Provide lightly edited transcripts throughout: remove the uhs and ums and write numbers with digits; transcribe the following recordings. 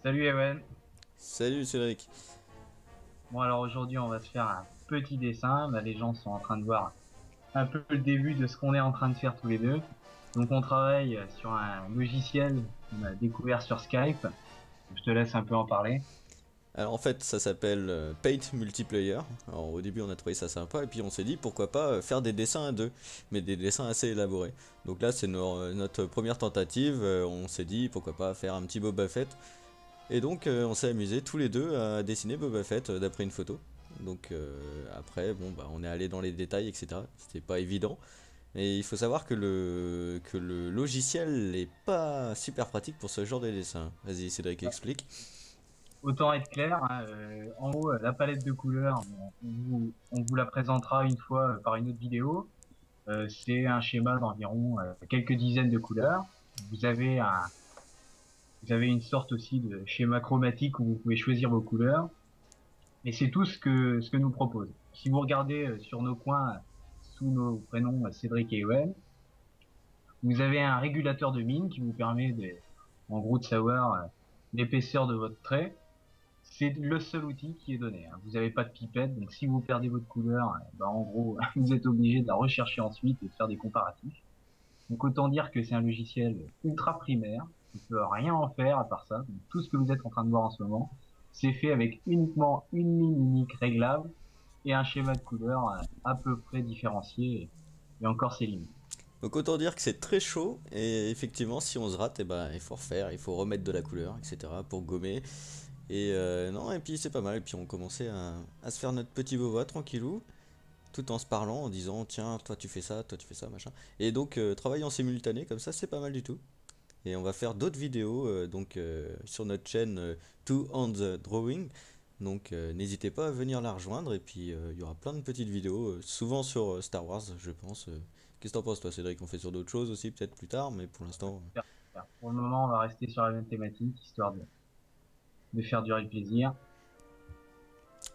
Salut Ewen. Salut Cédric. Bon alors aujourd'hui on va se faire un petit dessin. Là les gens sont en train de voir un peu le début de ce qu'on est en train de faire tous les deux. Donc on travaille sur un logiciel qu'on a découvert sur Skype. Je te laisse un peu en parler. Alors en fait ça s'appelle Paint Multiplayer. Alors au début on a trouvé ça sympa et puis on s'est dit pourquoi pas faire des dessins à deux, mais des dessins assez élaborés. Donc là c'est notre première tentative, on s'est dit pourquoi pas faire un petit Boba Fett. Et donc on s'est amusé tous les deux à dessiner Boba Fett d'après une photo. Donc après bon bah on est allé dans les détails etc. C'était pas évident. Et il faut savoir que le logiciel n'est pas super pratique pour ce genre de dessin. Vas-y Cédric explique. Autant être clair, hein, en gros la palette de couleurs, on vous la présentera une fois par une autre vidéo. C'est un schéma d'environ quelques dizaines de couleurs. Vous avez un, Vous avez une sorte aussi de schéma chromatique où vous pouvez choisir vos couleurs. Et c'est tout ce que nous propose. Si vous regardez sur nos coins, sous nos prénoms Cédric et Ewen, vous avez un régulateur de mine qui vous permet en gros de savoir l'épaisseur de votre trait. C'est le seul outil qui est donné, hein. Vous n'avez pas de pipette, donc si vous perdez votre couleur, en gros, vous êtes obligé de la rechercher ensuite et de faire des comparatifs. Donc autant dire que c'est un logiciel ultra primaire, on ne peut rien en faire à part ça. Donc, tout ce que vous êtes en train de voir en ce moment, c'est fait avec uniquement une ligne unique réglable et un schéma de couleurs à peu près différencié et encore ses limites. Donc autant dire que c'est très chaud et effectivement si on se rate eh ben, il faut refaire, il faut remettre de la couleur etc pour gommer et non et puis c'est pas mal et puis on commençait à se faire notre petit boba tranquillou tout en se parlant en disant tiens toi tu fais ça machin et donc travailler en simultané comme ça c'est pas mal du tout et on va faire d'autres vidéos donc sur notre chaîne Two Hands Drawing donc n'hésitez pas à venir la rejoindre et puis il y aura plein de petites vidéos, souvent sur Star Wars je pense. Qu'est-ce que t'en penses toi Cédric? On fait sur d'autres choses aussi peut-être plus tard mais pour l'instant. Super, super. Pour le moment, on va rester sur la même thématique, histoire de faire durer le plaisir.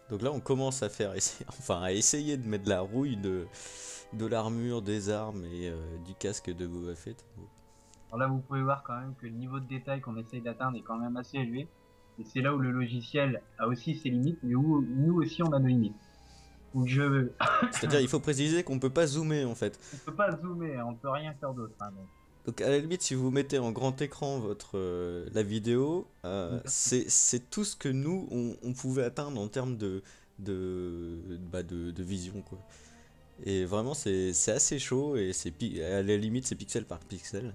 Donc là on commence à faire enfin à essayer de mettre de la rouille de l'armure, des armes et du casque de Boba Fett. Bon. Alors là, vous pouvez voir quand même que le niveau de détail qu'on essaye d'atteindre est quand même assez élevé. Et c'est là où le logiciel a aussi ses limites, mais où nous aussi on a nos limites. Donc C'est-à-dire il faut préciser qu'on peut pas zoomer en fait. on peut pas zoomer, hein, on peut rien faire d'autre, hein, Donc à la limite, si vous mettez en grand écran votre la vidéo, c'est tout ce que nous on pouvait atteindre en termes de vision quoi. Et vraiment c'est assez chaud et à la limite c'est pixel par pixel.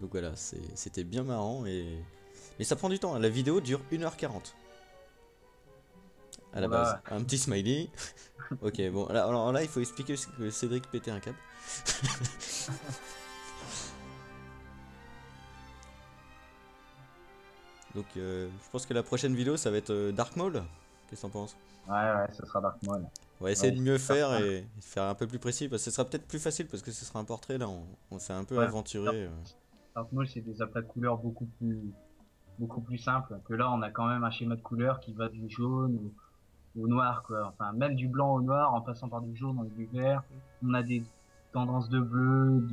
Donc voilà, c'était bien marrant et mais ça prend du temps, hein. La vidéo dure 1h40 à la Bon base. là, Un petit smiley. Ok, bon là, alors là il faut expliquer que Cédric pétait un câble. Donc je pense que la prochaine vidéo ça va être Dark Maul. Qu'est-ce que t'en penses? ouais, ce sera Dark Maul. On va Ouais, essayer de c'est mieux Dark faire Maul. et faire un peu plus précis parce que ce sera peut-être plus facile parce que ce sera un portrait là on s'est un peu Ouais, aventuré. Dark Maul, c'est des aplats de couleurs beaucoup plus simples. Que là, on a quand même un schéma de couleurs qui va du jaune au noir, quoi. Enfin, même du blanc au noir, en passant par du jaune et du vert. On a des tendances de bleu,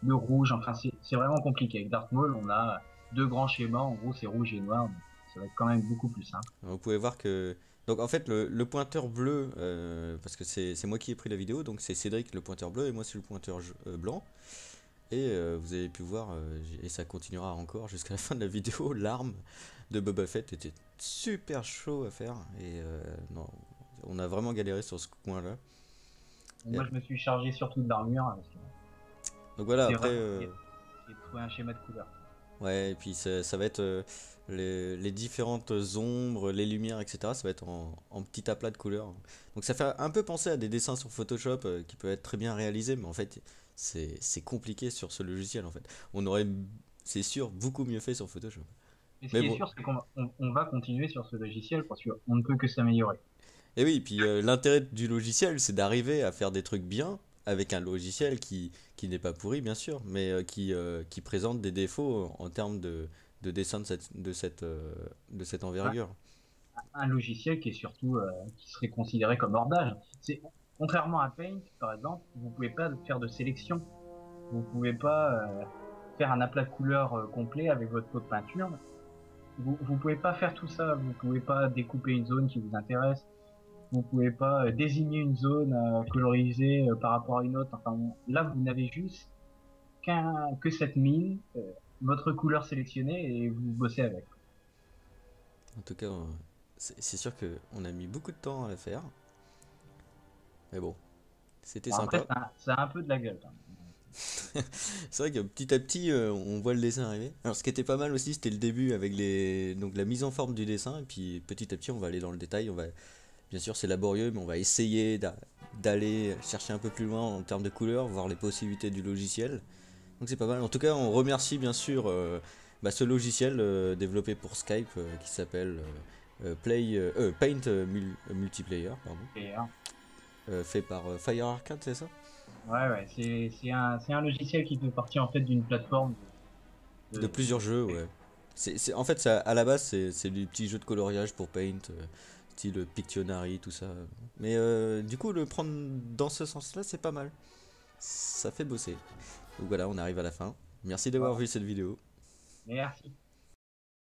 de rouge. Enfin, c'est vraiment compliqué. Avec Dark Maul, on a deux grands schémas. En gros, c'est rouge et noir. Donc, ça va être quand même beaucoup plus simple. Vous pouvez voir que donc en fait le pointeur bleu parce que c'est moi qui ai pris la vidéo donc c'est Cédric le pointeur bleu et moi c'est le pointeur blanc. Et vous avez pu voir, et ça continuera encore jusqu'à la fin de la vidéo, l'arme de Boba Fett était super chaud à faire. Et non, on a vraiment galéré sur ce coin-là. Donc, Et- moi, je me suis chargé surtout de l'armure, hein, parce que Donc voilà, c'est après, vraiment essayer de trouver un schéma de couleurs. ouais, et puis ça va être les différentes ombres, les lumières, etc. Ça va être en petit aplat de couleurs. Donc ça fait un peu penser à des dessins sur Photoshop qui peuvent être très bien réalisés, mais en fait, c'est compliqué sur ce logiciel en fait. On aurait, c'est sûr, beaucoup mieux fait sur Photoshop. Et ce Mais qui est bon, sûr, c'est qu'on va continuer sur ce logiciel parce qu'on ne peut que s'améliorer. et oui, puis l'intérêt du logiciel, c'est d'arriver à faire des trucs bien avec un logiciel qui n'est pas pourri, bien sûr, mais qui présente des défauts en termes de dessin de cette Un, envergure. un logiciel qui est surtout qui serait considéré comme hors d'âge. C'est contrairement à Paint, par exemple, vous pouvez pas faire de sélection. Vous pouvez pas faire un aplat de couleurs complet avec votre pot de peinture. vous pouvez pas faire tout ça. Vous pouvez pas découper une zone qui vous intéresse. Vous pouvez pas désigner une zone colorisée par rapport à une autre. Enfin, là, vous n'avez juste que cette mine, votre couleur sélectionnée et vous bossez avec. En tout cas, c'est sûr que on a mis beaucoup de temps à la faire. Mais bon, c'était Bon, après, sympa. ça a un peu de la gueule, quand même. C'est vrai que petit à petit, on voit le dessin arriver. Alors, ce qui était pas mal aussi, c'était le début avec donc la mise en forme du dessin. Et puis petit à petit, on va aller dans le détail. Bien sûr, c'est laborieux, mais on va essayer d'aller chercher un peu plus loin en termes de couleurs, voir les possibilités du logiciel. Donc c'est pas mal. En tout cas, on remercie bien sûr ce logiciel développé pour Skype qui s'appelle Paint Multiplayer, pardon. Et, hein, Fait par Fire Arcade, c'est ça? ouais, c'est un logiciel qui fait partie en fait d'une plateforme De plusieurs jeux, de- ouais. En fait, à la base, c'est des petits jeux de coloriage pour Paint, style Pictionary, tout ça. Mais du coup, le prendre dans ce sens-là, c'est pas mal. Ça fait bosser. Donc voilà, on arrive à la fin. Merci d'avoir voilà. vu cette vidéo. Merci.